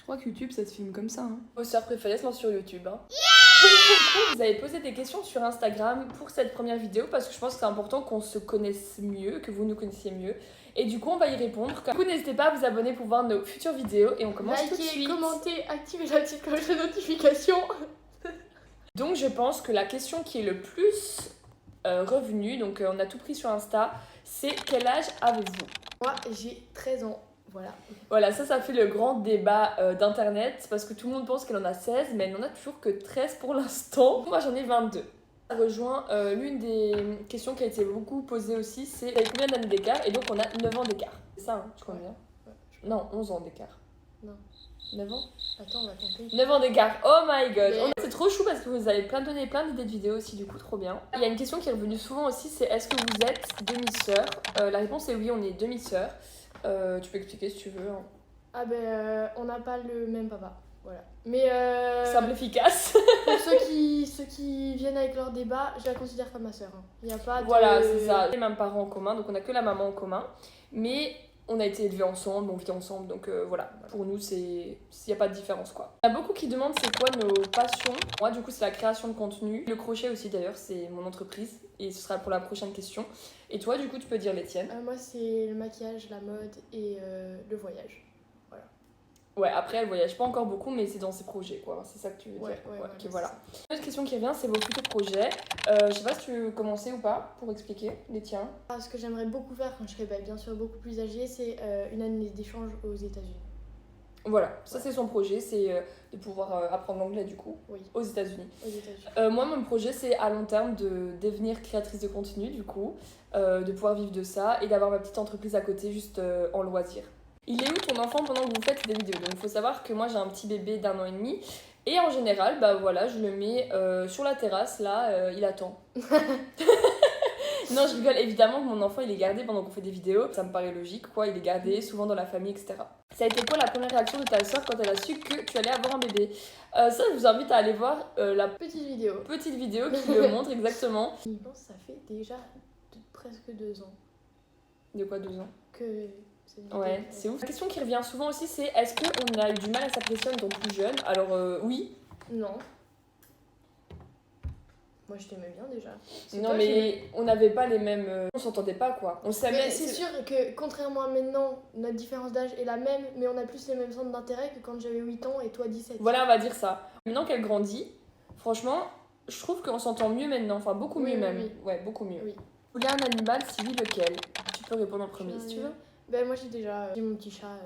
crois que YouTube, ça se filme comme ça. Hein. Vos sœurs préférées sont sur YouTube. Hein. Yeah. Vous avez posé des questions sur Instagram pour cette première vidéo parce que je pense que c'est important qu'on se connaisse mieux, que vous nous connaissiez mieux. Et du coup, on va y répondre. Du coup, n'hésitez pas à vous abonner pour voir nos futures vidéos et on commence tout de suite. Likez, commentez, activez la petite cloche de notification. Donc, je pense que la question qui est le plus revenue, donc on a tout pris sur Insta, c'est quel âge avez-vous? Moi, j'ai 13 ans. Voilà. Voilà, ça fait le grand débat d'internet parce que tout le monde pense qu'elle en a 16, mais elle n'en a toujours que 13 pour l'instant. Moi, j'en ai 22. Ça rejoint l'une des questions qui a été beaucoup posée aussi, c'est avec combien d'années d'écart? Et donc, on a 9 ans d'écart. C'est ça, hein, tu crois bien? Non, 11 ans d'écart. Non. 9 ans? Attends, on va compter. 9 ans d'écart, oh my god! Mais... C'est trop chou parce que vous avez donné plein d'idées de vidéos aussi, du coup, trop bien. Il y a une question qui est revenue souvent aussi, c'est est-ce que vous êtes demi-sœurs? La réponse est oui, on est demi-sœurs. Tu peux expliquer si tu veux. Hein. Ah ben, on n'a pas le même papa. Voilà. Mais simple, efficace. pour ceux qui viennent avec leur débat, je la considère comme ma sœur. Hein. Il n'y a pas de... Voilà, c'est ça. Les mêmes parents en commun, donc on a que la maman en commun. Mais on a été élevés ensemble, on vit ensemble, donc voilà. Pour nous, il n'y a pas de différence, quoi. Il y a beaucoup qui demandent c'est quoi nos passions. Moi, du coup, c'est la création de contenu. Le crochet aussi, d'ailleurs, c'est mon entreprise. Et ce sera pour la prochaine question. Et toi, du coup, tu peux dire les tiennes. Moi, c'est le maquillage, la mode et le voyage. Voilà. Ouais, après, elle voyage pas encore beaucoup, mais c'est dans ses projets, quoi. C'est ça que tu veux dire. Ouais, ok, voilà. Une autre question qui revient, c'est vos futurs projets. Je sais pas si tu veux commencer ou pas pour expliquer les tiens. Ce que j'aimerais beaucoup faire quand je serai bien sûr beaucoup plus âgée, c'est une année d'échange aux États-Unis. Voilà, ça c'est son projet, c'est de pouvoir apprendre l'anglais du coup, oui. aux États-Unis. Aux États-Unis. Moi, mon projet, c'est à long terme de devenir créatrice de contenu du coup, de pouvoir vivre de ça et d'avoir ma petite entreprise à côté juste en loisir. Il est où ton enfant pendant que vous faites des vidéos? Donc il faut savoir que moi j'ai un petit bébé d'1 an et demi et en général, bah voilà, je le mets sur la terrasse là, il attend. Non, je rigole, évidemment que mon enfant il est gardé pendant qu'on fait des vidéos, ça me paraît logique quoi, il est gardé souvent dans la famille, etc. Ça a été quoi la première réaction de ta soeur quand elle a su que tu allais avoir un bébé? Ça, je vous invite à aller voir la petite vidéo qui le montre exactement. Je pense que ça fait déjà presque 2 ans. De quoi 2 ans? Que... Ouais, c'est ouf. La question qui revient souvent aussi, c'est est-ce qu'on a eu du mal à s'apprécier en étant plus jeune? Alors oui. Non. Moi je t'aimais bien déjà. Non toi, mais on n'avait pas les mêmes... on s'entendait pas quoi. On s'aimait. C'est sûr que contrairement à maintenant, notre différence d'âge est la même, mais on a plus les mêmes centres d'intérêt que quand j'avais 8 ans et toi 17. Voilà, on va dire ça. Maintenant qu'elle grandit, franchement, je trouve qu'on s'entend mieux maintenant. Enfin, beaucoup mieux même. Oui. Ouais, beaucoup mieux. Oui. Vous voulez un animal, si oui, lequel? Tu peux répondre en premier si tu veux. Ben moi j'ai mon petit chat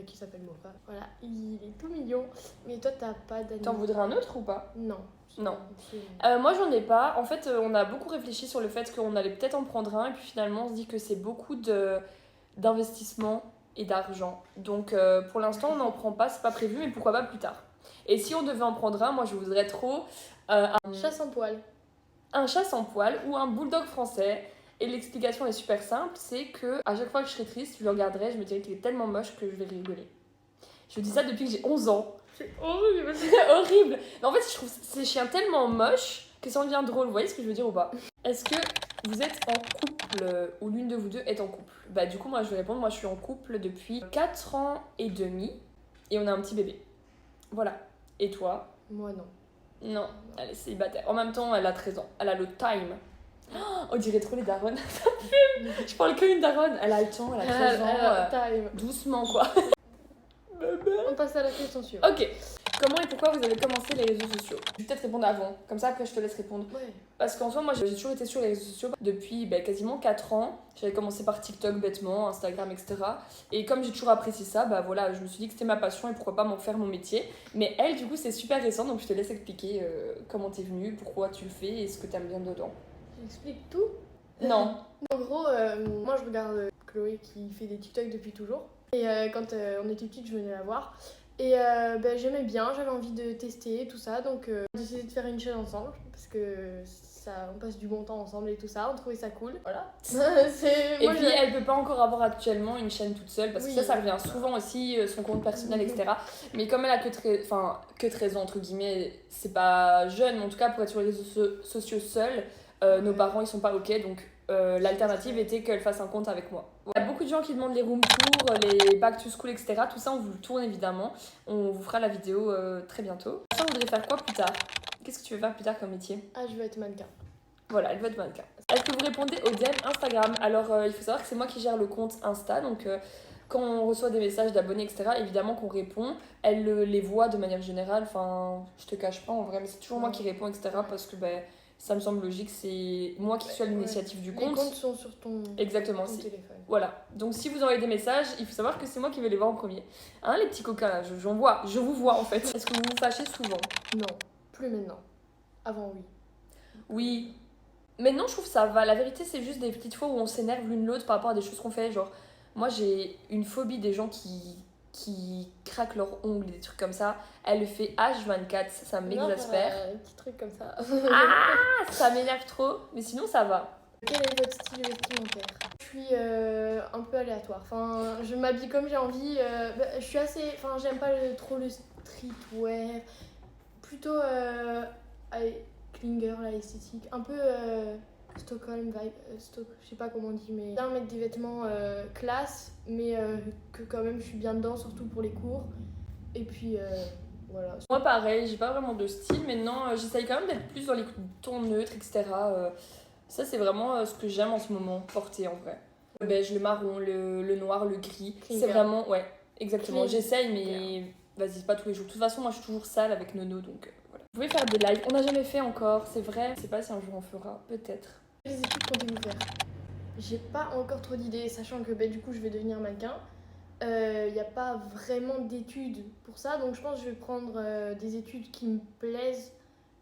qui s'appelle Mofa. Voilà, il est tout mignon. Mais toi t'as pas d'animal. T'en voudrais un autre ou pas? Non. Non. Moi j'en ai pas. En fait on a beaucoup réfléchi sur le fait qu'on allait peut-être en prendre un et puis finalement on se dit que c'est beaucoup d'investissement et d'argent. Donc pour l'instant on n'en prend pas, c'est pas prévu mais pourquoi pas plus tard. Et si on devait en prendre un, moi je voudrais trop un chat sans poil. Un chat sans poil ou un bulldog français. Et l'explication est super simple, c'est que à chaque fois que je serais triste, je le regarderais, je me dirais qu'il est tellement moche que je vais rigoler. Je dis ça depuis que j'ai 11 ans. C'est horrible. C'est horrible. Mais en fait, je trouve ces chiens tellement moches que ça en devient drôle. Vous voyez ce que je veux dire ou pas? Est-ce que vous êtes en couple ou l'une de vous deux est en couple? Bah du coup, moi je vais répondre. Moi je suis en couple depuis 4 ans et demi et on a un petit bébé. Voilà. Et toi? Moi non. Non, elle est célibataire. En même temps, elle a 13 ans. Elle a le time. Oh, on dirait trop les daronnes. Ça fume. Je parle comme une daronne. Elle a le temps, elle a 13 ans. Doucement quoi. On passe à la question suivante. Ok. Comment et pourquoi vous avez commencé les réseaux sociaux? Je vais peut-être répondre avant, comme ça après je te laisse répondre. Ouais. Parce qu'en soi, moi j'ai toujours été sur les réseaux sociaux depuis quasiment 4 ans. J'avais commencé par TikTok bêtement, Instagram, etc. Et comme j'ai toujours apprécié ça, bah voilà, je me suis dit que c'était ma passion et pourquoi pas m'en faire mon métier. Mais elle, du coup, c'est super récent, donc je te laisse expliquer comment t'es venue, pourquoi tu le fais et ce que t'aimes bien dedans. J'explique tout? Non. En gros, moi je regarde Chloé qui fait des TikTok depuis toujours. Et quand on était petite, je venais la voir. Et j'aimais bien, j'avais envie de tester tout ça, donc on a décidé de faire une chaîne ensemble parce que on passe du bon temps ensemble et tout ça, on trouvait ça cool. Voilà. Et puis elle peut pas encore avoir actuellement une chaîne toute seule parce que oui, ça revient souvent aussi, son compte personnel, etc. Mais comme elle a que 13 ans, entre guillemets, c'est pas jeune, mais en tout cas pour être sur les réseaux sociaux seule, nos parents ils sont pas ok, donc l'alternative était qu'elle fasse un compte avec moi. Il y a beaucoup de gens qui demandent les room tours, les back to school, etc. Tout ça, on vous le tourne évidemment. On vous fera la vidéo très bientôt. Ça, on voudrait faire quoi plus tard? Qu'est-ce que tu veux faire plus tard comme métier? Ah, je veux être mannequin. Voilà, elle veut être mannequin. Est-ce que vous répondez aux DM Instagram? Alors, il faut savoir que c'est moi qui gère le compte Insta, donc quand on reçoit des messages d'abonnés, etc., évidemment qu'on répond. Elle les voit de manière générale, enfin, je te cache pas en vrai, mais c'est toujours moi qui réponds, etc., parce que ça me semble logique, c'est moi qui suis à l'initiative du compte. Les comptes sont sur ton, Exactement, ton téléphone. Voilà, donc si vous envoyez des messages, il faut savoir que c'est moi qui vais les voir en premier. Hein, les petits coquins là, je vous vois en fait. Est-ce que vous vous fâchez souvent? Non, plus maintenant. Avant, oui. Oui. Maintenant, je trouve que ça va. La vérité, c'est juste des petites fois où on s'énerve l'une l'autre par rapport à des choses qu'on fait. Genre, moi, j'ai une phobie des gens qui craquent leurs ongles, des trucs comme ça. Elle le fait H24, ça m'exaspère. Un petit truc comme ça. Ah, ça m'énerve trop, mais sinon, ça va. Quel est votre style vestimentaire? Je suis un peu aléatoire. Enfin, je m'habille comme j'ai envie. Je suis assez. Enfin, j'aime pas trop le streetwear. Plutôt Klinger, la esthétique. Un peu Stockholm vibe. Je sais pas comment on dit, mais bien mettre des vêtements classe, mais que quand même je suis bien dedans, surtout pour les cours. Et puis voilà. Moi, pareil, j'ai pas vraiment de style. Maintenant, j'essaye quand même d'être plus dans les tons neutres, etc. Ça, c'est vraiment ce que j'aime en ce moment, porter en vrai. Le beige, le marron, le noir, le gris. Klinger. C'est vraiment, ouais, exactement. Klinger. J'essaye, mais vas-y, pas tous les jours. De toute façon, moi, je suis toujours sale avec Nono, donc voilà. Vous pouvez faire des lives. On n'a jamais fait encore, c'est vrai. Je sais pas si un jour on fera, peut-être. Les études comptez-vous faire? J'ai pas encore trop d'idées, sachant que du coup je vais devenir mannequin. Il n'y a pas vraiment d'études pour ça, donc je pense que je vais prendre des études qui me plaisent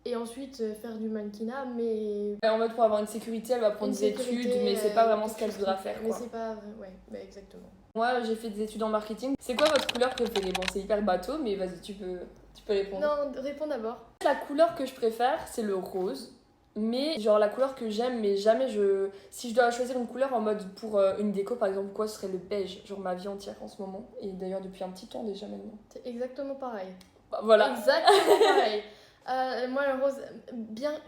et ensuite faire du mannequinat, mais... En mode, pour avoir une sécurité, elle va prendre des études, mais c'est pas vraiment ce qu'elle voudra faire, Mais quoi. c'est pas vrai, ouais, exactement. Moi, j'ai fait des études en marketing. C'est quoi votre couleur préférée? Bon, c'est hyper bateau, mais vas-y, tu peux répondre. Non, réponds d'abord. La couleur que je préfère, c'est le rose. Mais genre la couleur que j'aime, mais jamais je... Si je dois choisir une couleur en mode pour une déco par exemple, quoi, ce serait le beige. Genre ma vie entière en ce moment. Et d'ailleurs depuis un petit temps déjà maintenant. C'est exactement pareil. Bah, voilà. Exactement pareil. Moi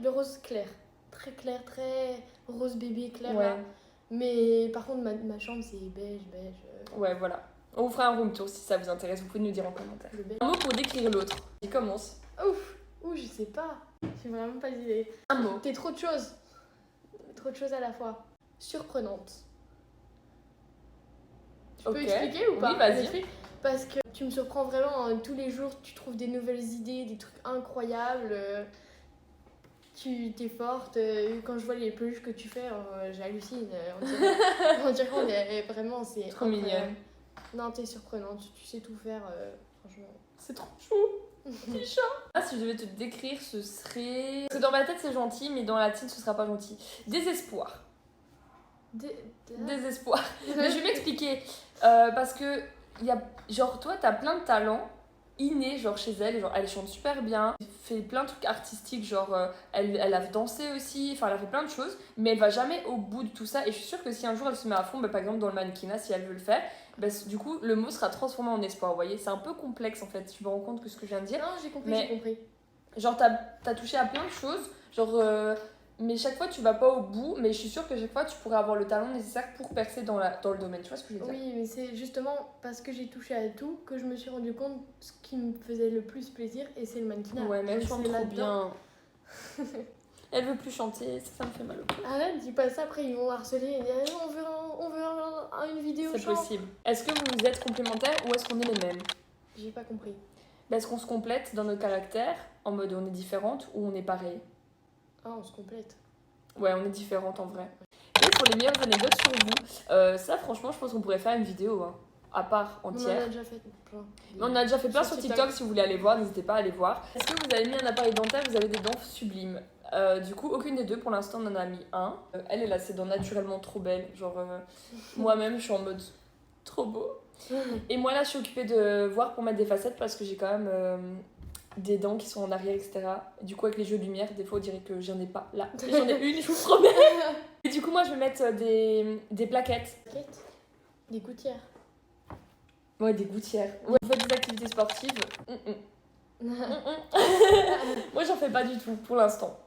le rose clair. Très clair, très rose bébé clair Ouais. là. Mais par contre ma chambre c'est beige. Ouais, voilà. On vous fera un room tour si ça vous intéresse. Vous pouvez nous dire en commentaire. Le beige. Un mot pour décrire l'autre. Il commence. Ouf, je sais pas. J'ai vraiment pas d'idée. Un mot. T'es trop de choses. Trop de choses à la fois. Surprenante. Tu peux expliquer ou pas? Oui, vas-y. J'explique. Parce que tu me surprends vraiment tous les jours. Tu trouves des nouvelles idées, des trucs incroyables. Tu t'es forte. Quand je vois les peluches que tu fais, j'hallucine. On dirait qu'on est vraiment... C'est Trop mignonne. Non, t'es surprenante. Tu sais tout faire, franchement. C'est trop chou. Petit chat. Ah, si je devais te décrire, ce serait... Parce que dans ma tête c'est gentil, mais dans la tienne ce sera pas gentil. Désespoir. Désespoir. Mais je vais m'expliquer. Parce que, genre, toi, t'as plein de talents innés, genre, chez elle. Genre, elle chante super bien. Elle fait plein de trucs artistiques, genre, elle a dansé aussi. Enfin, elle a fait plein de choses. Mais elle va jamais au bout de tout ça. Et je suis sûre que si un jour elle se met à fond, par exemple, dans le mannequinat, si elle veut le faire, du coup, le mot sera transformé en espoir. Vous voyez, c'est un peu complexe, en fait. Je me rends compte que ce que je viens de dire. Non, j'ai compris, Mais- j'ai compris. Genre, t'as touché à plein de choses. Genre... mais chaque fois tu vas pas au bout, mais je suis sûre que chaque fois tu pourrais avoir le talent nécessaire pour percer dans le domaine, tu vois ce que je veux dire? Oui, mais c'est justement parce que j'ai touché à tout que je me suis rendu compte ce qui me faisait le plus plaisir et c'est le mannequinat. Ouais, mais elle Donc, chante c'est trop là-dedans. bien. Elle veut plus chanter, ça me fait mal au cœur. Arrête, dis pas ça, après ils vont harceler et dire on veut une vidéo C'est chant. possible. Est-ce que vous êtes complémentaires ou est-ce qu'on est les mêmes? J'ai pas compris. Est-ce qu'on se complète dans nos caractères, en mode on est différentes ou on est pareil? Ah, on se complète. Ouais, on est différentes en vrai. Et pour les meilleures anecdotes sur vous, ça franchement je pense qu'on pourrait faire une vidéo, hein, à part On en entière. a déjà fait plein. Mais on a déjà fait plein Sur sur TikTok. TikTok, si vous voulez aller voir, n'hésitez pas à aller voir. Est-ce que vous avez mis un appareil dentaire, vous avez des dents sublimes? Du coup, aucune des deux, pour l'instant, on en a mis un. Elle est là, ses dents naturellement trop belles. Genre, moi-même, je suis en mode trop beau. Et moi, là, je suis occupée de voir pour mettre des facettes parce que j'ai quand même des dents qui sont en arrière, etc. Du coup, avec les jeux de lumière, des fois, on dirait que j'en ai pas. Là, j'en ai une, je vous promets. Et du coup, moi, je vais mettre des plaquettes. Des gouttières. Ouais, des gouttières. Ouais, vous faites des activités sportives. Moi, j'en fais pas du tout pour l'instant.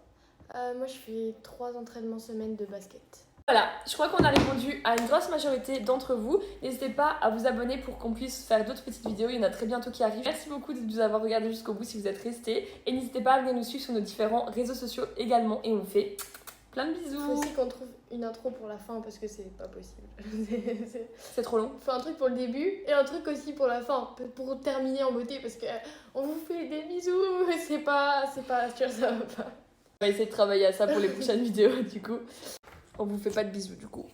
Moi, je fais 3 entraînements semaine de basket. Voilà, je crois qu'on a répondu à une grosse majorité d'entre vous. N'hésitez pas à vous abonner pour qu'on puisse faire d'autres petites vidéos. Il y en a très bientôt qui arrivent. Merci beaucoup de nous avoir regardé jusqu'au bout si vous êtes restés. Et n'hésitez pas à venir nous suivre sur nos différents réseaux sociaux également. Et on vous fait plein de bisous. Il faut aussi qu'on trouve une intro pour la fin parce que c'est pas possible. C'est trop long. Faut un truc pour le début et un truc aussi pour la fin, pour terminer en beauté parce que on vous fait des bisous, mais c'est pas, tu vois, ça va pas. On va essayer de travailler à ça pour les prochaines vidéos du coup. On vous fait pas de bisous du coup.